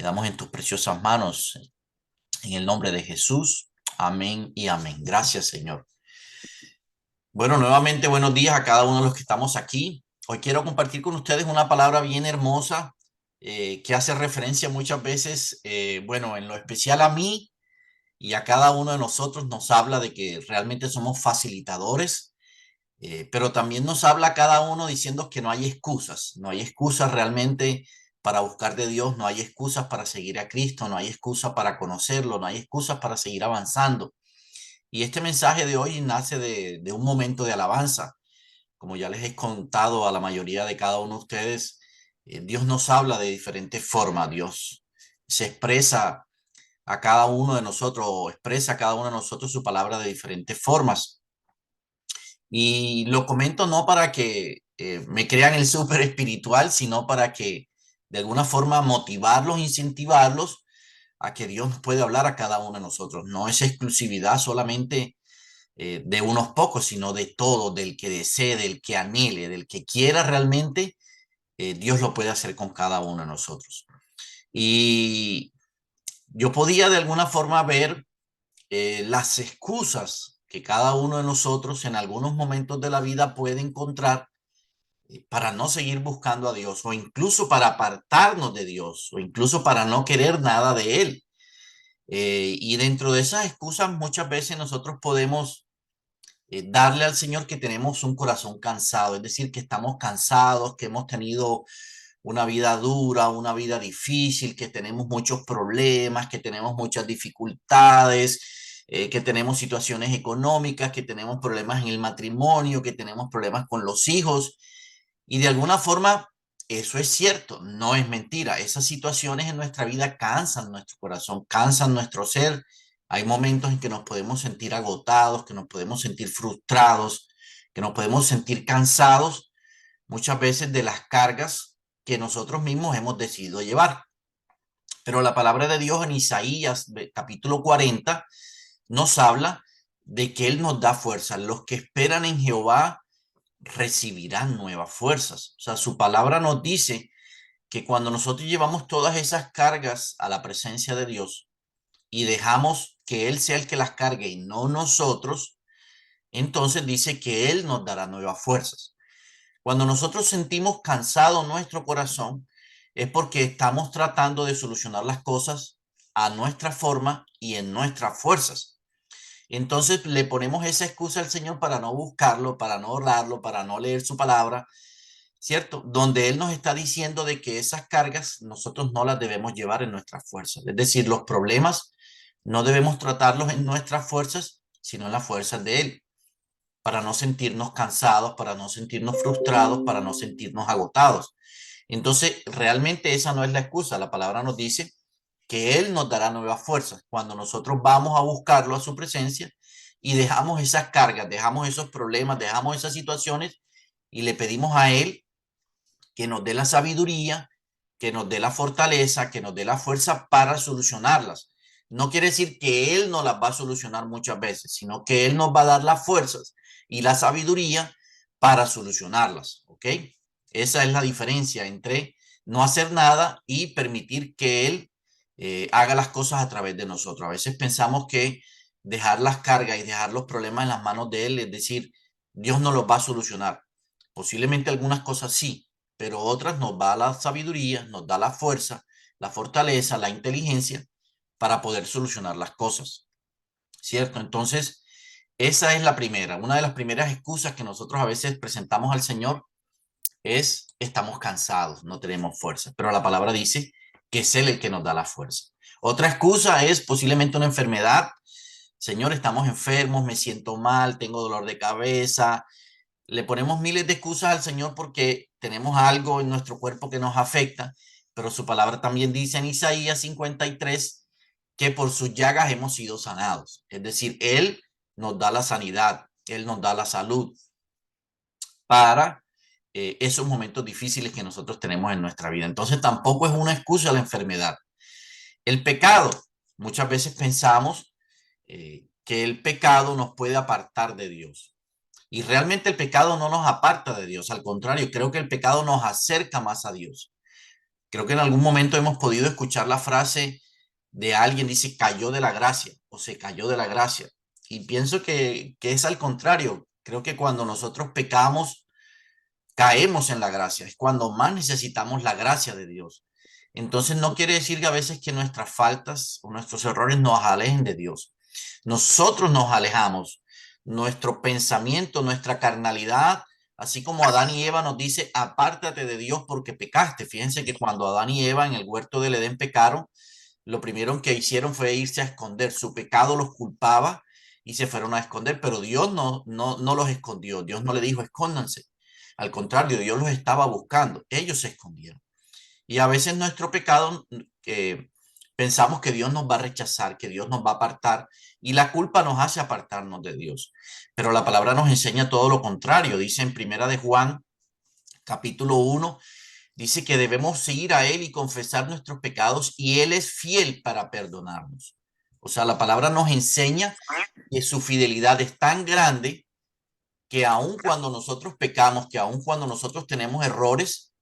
Quedamos en tus preciosas manos, en el nombre de Jesús. Amén y amén. Gracias, Señor. Bueno, nuevamente buenos días a cada uno de los que estamos aquí. Hoy quiero compartir con ustedes una palabra bien hermosa que hace referencia muchas veces, bueno, en lo especial a mí y a cada uno de nosotros nos habla de que realmente somos facilitadores, pero también nos habla a cada uno diciendo que no hay excusas realmente para buscar de Dios, no hay excusas para seguir a Cristo, no hay excusa para conocerlo, no hay excusas para seguir avanzando. Y este mensaje de hoy nace de un momento de alabanza. Como ya les he contado a la mayoría de cada uno de ustedes, Dios nos habla de diferentes formas. Dios se expresa a cada uno de nosotros, o expresa a cada uno de nosotros su palabra de diferentes formas. Y lo comento no para que me crean el súper espiritual, sino para que de alguna forma motivarlos, incentivarlos a que Dios nos puede hablar a cada uno de nosotros. No es exclusividad solamente de unos pocos, sino de todo, del que desee, del que anhele, del que quiera realmente, Dios lo puede hacer con cada uno de nosotros. Y yo podía de alguna forma ver las excusas que cada uno de nosotros en algunos momentos de la vida puede encontrar para no seguir buscando a Dios, o incluso para apartarnos de Dios, o incluso para no querer nada de Él. Y dentro de esas excusas muchas veces nosotros podemos darle al Señor que tenemos un corazón cansado, es decir, que estamos cansados, que hemos tenido una vida dura, una vida difícil, que tenemos muchos problemas, que tenemos muchas dificultades, que tenemos situaciones económicas, que tenemos problemas en el matrimonio, que tenemos problemas con los hijos. Y de alguna forma, eso es cierto, no es mentira. Esas situaciones en nuestra vida cansan nuestro corazón, cansan nuestro ser. Hay momentos en que nos podemos sentir agotados, que nos podemos sentir frustrados, que nos podemos sentir cansados muchas veces de las cargas que nosotros mismos hemos decidido llevar. Pero la palabra de Dios en Isaías capítulo 40 nos habla de que Él nos da fuerza. Los que esperan en Jehová recibirán nuevas fuerzas. O sea, su palabra nos dice que cuando nosotros llevamos todas esas cargas a la presencia de Dios y dejamos que Él sea el que las cargue y no nosotros, entonces dice que Él nos dará nuevas fuerzas. Cuando nosotros sentimos cansado nuestro corazón, es porque estamos tratando de solucionar las cosas a nuestra forma y en nuestras fuerzas. Entonces le ponemos esa excusa al Señor para no buscarlo, para no orarlo, para no leer su palabra, ¿cierto? Donde Él nos está diciendo de que esas cargas nosotros no las debemos llevar en nuestras fuerzas. Es decir, los problemas no debemos tratarlos en nuestras fuerzas, sino en las fuerzas de Él, para no sentirnos cansados, para no sentirnos frustrados, para no sentirnos agotados. Entonces, realmente esa no es la excusa. La palabra nos dice que Él nos dará nuevas fuerzas cuando nosotros vamos a buscarlo a su presencia y dejamos esas cargas, dejamos esos problemas, dejamos esas situaciones y le pedimos a Él que nos dé la sabiduría, que nos dé la fortaleza, que nos dé la fuerza para solucionarlas. No quiere decir que Él no las va a solucionar muchas veces, sino que Él nos va a dar las fuerzas y la sabiduría para solucionarlas, ¿ok? Esa es la diferencia entre no hacer nada y permitir que Él haga las cosas a través de nosotros. A veces pensamos que dejar las cargas y dejar los problemas en las manos de Él, es decir, Dios no los va a solucionar. Posiblemente algunas cosas sí, pero otras nos da la sabiduría, nos da la fuerza, la fortaleza, la inteligencia para poder solucionar las cosas, ¿cierto? Entonces, esa es la primera, una de las primeras excusas que nosotros a veces presentamos al Señor es estamos cansados, no tenemos fuerza, pero la palabra dice que es Él el que nos da la fuerza. Otra excusa es posiblemente una enfermedad. Señor, estamos enfermos, me siento mal, tengo dolor de cabeza, le ponemos miles de excusas al Señor porque tenemos algo en nuestro cuerpo que nos afecta, pero su palabra también dice en Isaías 53 que por sus llagas hemos sido sanados. Es decir, Él nos da la sanidad, Él nos da la salud para esos momentos difíciles que nosotros tenemos en nuestra vida. Entonces tampoco es una excusa la enfermedad. El pecado, muchas veces pensamos que el pecado nos puede apartar de Dios. Y realmente el pecado no nos aparta de Dios, al contrario, creo que el pecado nos acerca más a Dios. Creo que en algún momento hemos podido escuchar la frase de alguien, dice, cayó de la gracia o se cayó de la gracia. Y pienso que es al contrario. Creo que cuando nosotros pecamos, caemos en la gracia. Es cuando más necesitamos la gracia de Dios. Entonces no quiere decir que a veces que nuestras faltas o nuestros errores nos alejen de Dios. Nosotros nos alejamos. Nuestro pensamiento, nuestra carnalidad, así como Adán y Eva nos dice, apártate de Dios porque pecaste. Fíjense que cuando Adán y Eva en el huerto del Edén pecaron, lo primero que hicieron fue irse a esconder. Su pecado los culpaba y se fueron a esconder, pero Dios no los escondió. Dios no le dijo, escóndanse. Al contrario, Dios los estaba buscando. Ellos se escondieron. Y a veces nuestro pecado, pensamos que Dios nos va a rechazar, que Dios nos va a apartar, y la culpa nos hace apartarnos de Dios. Pero la palabra nos enseña todo lo contrario. Dice en Primera de Juan, capítulo 1, dice que debemos ir a Él y confesar nuestros pecados, y Él es fiel para perdonarnos. O sea, la palabra nos enseña que su fidelidad es tan grande que aun cuando nosotros pecamos, que aun cuando nosotros tenemos errores,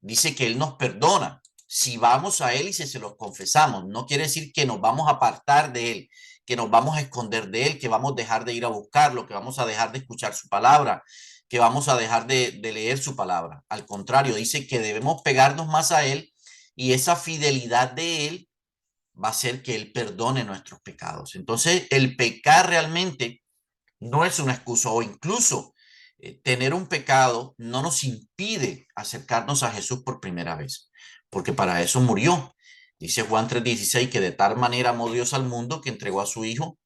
dice que Él nos perdona. Si vamos a Él y se los confesamos, no quiere decir que nos vamos a apartar de Él, que nos vamos a esconder de Él, que vamos a dejar de ir a buscarlo, que vamos a dejar de escuchar su palabra, que vamos a dejar de leer su palabra. Al contrario, dice que debemos pegarnos más a Él y esa fidelidad de Él va a hacer que Él perdone nuestros pecados. Entonces, el pecar realmente no es una excusa o incluso tener un pecado no nos impide acercarnos a Jesús por primera vez, porque para eso murió. Dice Juan 3:16 que de tal manera amó Dios al mundo que entregó a su Hijo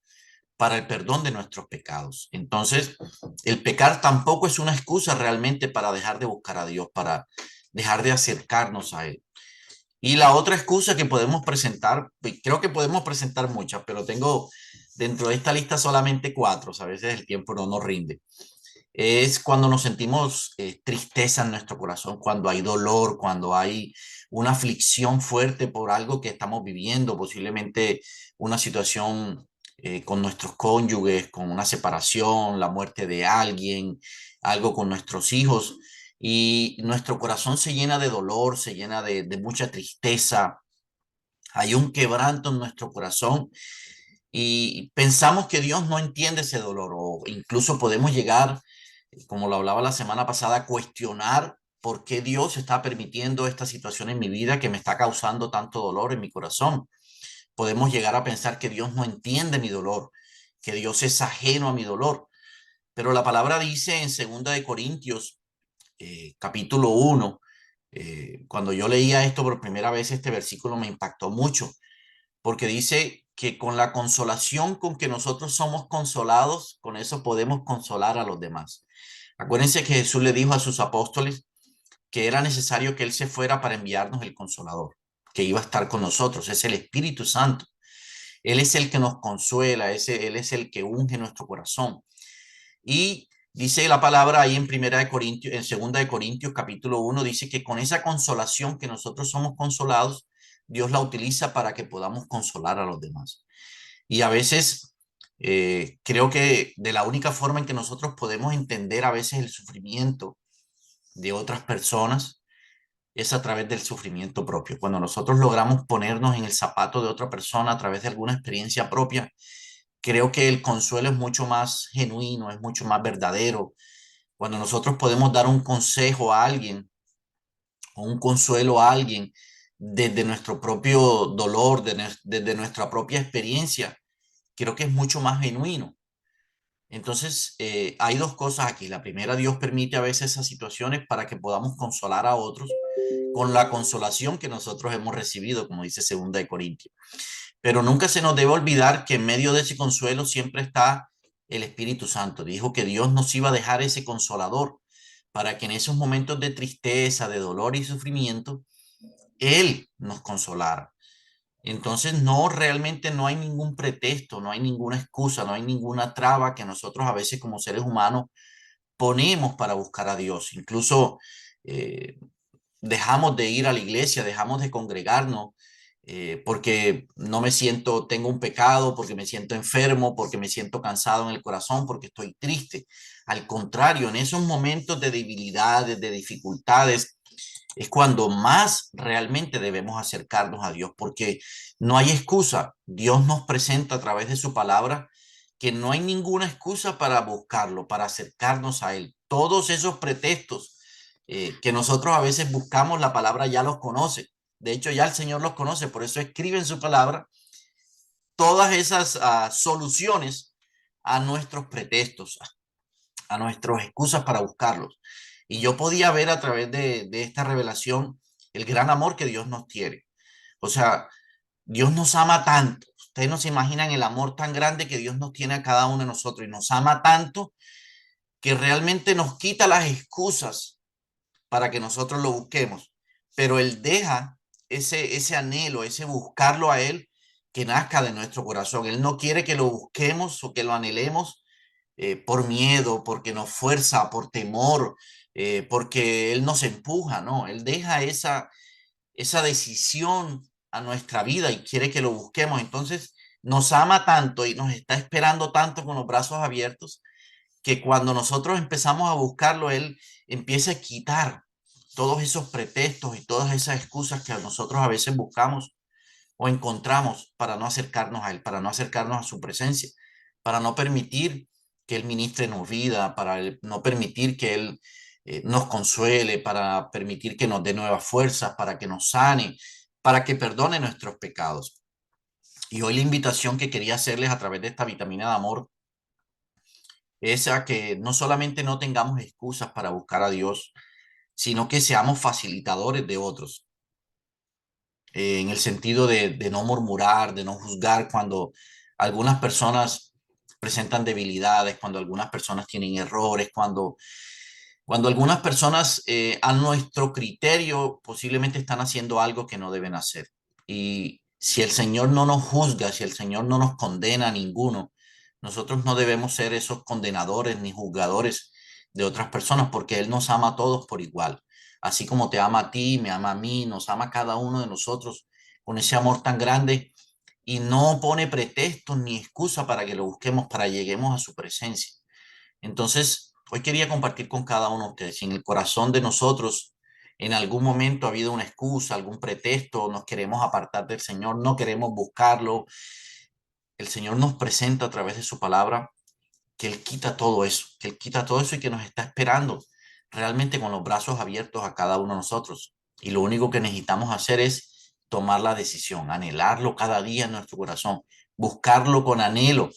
para el perdón de nuestros pecados. Entonces, el pecar tampoco es una excusa realmente para dejar de buscar a Dios, para dejar de acercarnos a Él. Y la otra excusa que podemos presentar, creo que podemos presentar muchas, pero tengo dentro de esta lista solamente cuatro, a veces el tiempo no nos rinde. Es cuando nos sentimos tristeza en nuestro corazón, cuando hay dolor, cuando hay una aflicción fuerte por algo que estamos viviendo, posiblemente una situación con nuestros cónyuges, con una separación, la muerte de alguien, algo con nuestros hijos, y nuestro corazón se llena de dolor, se llena de mucha tristeza, hay un quebranto en nuestro corazón y pensamos que Dios no entiende ese dolor o incluso podemos llegar, como lo hablaba la semana pasada, a cuestionar por qué Dios está permitiendo esta situación en mi vida que me está causando tanto dolor en mi corazón. Podemos llegar a pensar que Dios no entiende mi dolor, que Dios es ajeno a mi dolor. Pero la palabra dice en Segunda de Corintios, capítulo 1, cuando yo leía esto por primera vez, este versículo me impactó mucho porque dice que con la consolación con que nosotros somos consolados, con eso podemos consolar a los demás. Acuérdense que Jesús le dijo a sus apóstoles que era necesario que Él se fuera para enviarnos el consolador, que iba a estar con nosotros, es el Espíritu Santo. Él es el que nos consuela, Él es el que unge nuestro corazón. Y dice la palabra ahí en Primera de Corintios, en Segunda de Corintios, capítulo 1, dice que con esa consolación que nosotros somos consolados, Dios la utiliza para que podamos consolar a los demás. Y a veces creo que de la única forma en que nosotros podemos entender a veces el sufrimiento de otras personas es a través del sufrimiento propio. Cuando nosotros logramos ponernos en el zapato de otra persona a través de alguna experiencia propia, creo que el consuelo es mucho más genuino, es mucho más verdadero. Cuando nosotros podemos dar un consejo a alguien o un consuelo a alguien desde nuestro propio dolor, desde nuestra propia experiencia, creo que es mucho más genuino. Entonces, hay dos cosas aquí. La primera, Dios permite a veces esas situaciones para que podamos consolar a otros con la consolación que nosotros hemos recibido, como dice Segunda de Corintios. Pero nunca se nos debe olvidar que en medio de ese consuelo siempre está el Espíritu Santo. Dijo que Dios nos iba a dejar ese consolador para que en esos momentos de tristeza, de dolor y sufrimiento, Él nos consolara. Entonces, no, realmente no hay ningún pretexto, no hay ninguna excusa, no hay ninguna traba que nosotros a veces como seres humanos ponemos para buscar a Dios. Incluso eh, dejamos de ir a la iglesia, dejamos de congregarnos porque no me siento, tengo un pecado, porque me siento enfermo, porque me siento cansado en el corazón, porque estoy triste. Al contrario, en esos momentos de debilidades, de dificultades, es cuando más realmente debemos acercarnos a Dios, porque no hay excusa. Dios nos presenta a través de su palabra que no hay ninguna excusa para buscarlo, para acercarnos a Él. Todos esos pretextos que nosotros a veces buscamos, la palabra ya los conoce. De hecho, ya el Señor los conoce, por eso escribe en su palabra todas esas soluciones a nuestros pretextos, a nuestras excusas para buscarlos. Y yo podía ver a través de esta revelación el gran amor que Dios nos tiene. O sea, Dios nos ama tanto. Ustedes no se imaginan el amor tan grande que Dios nos tiene a cada uno de nosotros y nos ama tanto que realmente nos quita las excusas para que nosotros lo busquemos. Pero Él deja ese anhelo, ese buscarlo a Él que nazca de nuestro corazón. Él no quiere que lo busquemos o que lo anhelemos por miedo, porque nos fuerza, por temor, porque Él nos empuja, ¿no? Él deja esa decisión a nuestra vida y quiere que lo busquemos. Entonces, nos ama tanto y nos está esperando tanto con los brazos abiertos que cuando nosotros empezamos a buscarlo, Él empieza a quitar todos esos pretextos y todas esas excusas que nosotros a veces buscamos o encontramos para no acercarnos a Él, para no acercarnos a su presencia, para no permitir que Él ministre nos vida, para no permitir que Él nos consuele, para permitir que nos dé nuevas fuerzas, para que nos sane, para que perdone nuestros pecados. Y hoy la invitación que quería hacerles a través de esta vitamina de amor es a que no solamente no tengamos excusas para buscar a Dios, sino que seamos facilitadores de otros, en el sentido de no murmurar, de no juzgar cuando algunas personas presentan debilidades, cuando algunas personas tienen errores, cuando algunas personas a nuestro criterio posiblemente están haciendo algo que no deben hacer. Y si el Señor no nos juzga, si el Señor no nos condena a ninguno, nosotros no debemos ser esos condenadores ni juzgadores de otras personas, porque Él nos ama a todos por igual. Así como te ama a ti, me ama a mí, nos ama a cada uno de nosotros con ese amor tan grande y no pone pretextos ni excusa para que lo busquemos, para lleguemos a su presencia. Entonces, hoy quería compartir con cada uno de ustedes, si en el corazón de nosotros en algún momento ha habido una excusa, algún pretexto, nos queremos apartar del Señor, no queremos buscarlo, el Señor nos presenta a través de su palabra que Él quita todo eso, que Él quita todo eso y que nos está esperando realmente con los brazos abiertos a cada uno de nosotros. Y lo único que necesitamos hacer es tomar la decisión, anhelarlo cada día en nuestro corazón, buscarlo con anhelo,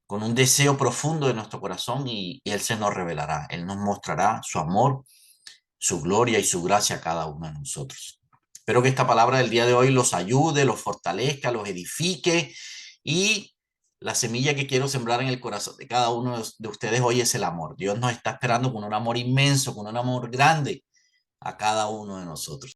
con un deseo profundo de nuestro corazón y Él se nos revelará, Él nos mostrará su amor, su gloria y su gracia a cada uno de nosotros. Espero que esta palabra del día de hoy los ayude, los fortalezca, los edifique y la semilla que quiero sembrar en el corazón de cada uno de ustedes hoy es el amor. Dios nos está esperando con un amor inmenso, con un amor grande a cada uno de nosotros.